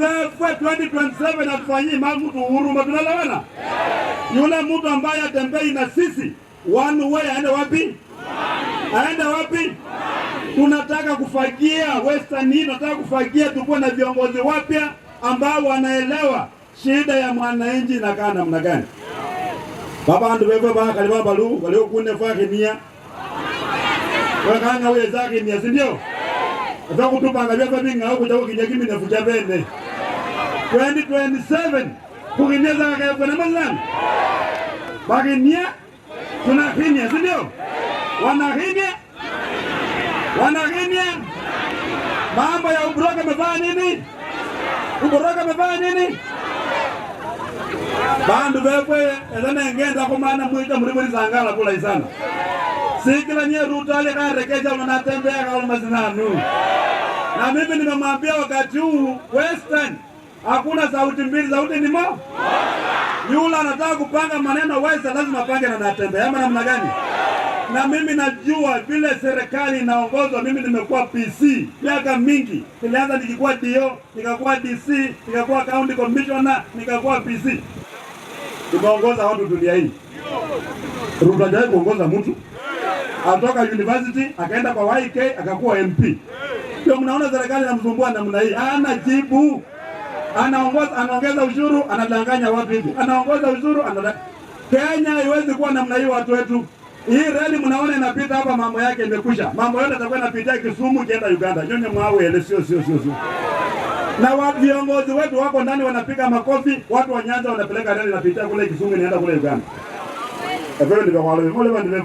vefe 2027 atufanyie mtu huruma, tunalawana. Yule mtu ambaye atembei na sisi one way aende wapi? Aende wapi? Tunataka kufagia Western hii, tunataka kufagia tukuwe na viongozi wapya ambao wanaelewa shida ya mwananchi inakaa namna gani. Baba ndio wewe baba kaliwa balu walio kune faki nia. Wakanga wewe zake nia, si ndio? Sasa kutupanga vya binga huko jago kinyakimi na fuja bene. 2027 kukinyeza kwa namna baginia tunakinya, si ndio? Wanakinya mambo ya ubroka mefanya nini? Ubroka mefanya nini? Bandu wewe ezana ngenda kwa maana mwita muri zangala kula isana. Sikila nye rutale karekeja mnatembea kama mazinanu. Na mimi nimemwambia wakati huu Western hakuna sauti mbili, sauti ni moja. Yule anataka kupanga maneno Western lazima apange na natembea ama namna gani? Na mimi najua vile serikali inaongozwa. Mimi nimekuwa PC miaka mingi. Nilianza nikikuwa DO, nikakuwa DC, nikakuwa county commissioner, nikakuwa PC. Tumeongoza watu dunia hii. Ruto hajawahi kuongoza mtu. Atoka university akaenda kwa YK akakuwa MP. Ndio mnaona serikali inamsumbua namna hii. Hana jibu. Anaongeza ushuru, anadanganya watu hivi. Anaongoza ushuru, Kenya haiwezi kuwa namna hii watu wetu. Hii reli mnaona inapita hapa, mambo yake imekusha. Mambo yote yatakuwa yanapitia Kisumu kienda Uganda. Nyonye mwawe ile sio. Na viongozi wetu wako ndani wanapiga makofi, watu wa Nyanza wanapeleka reli inapitia kule Kisumu inaenda kule Uganda. Hapo ndio kwa wale wale ndio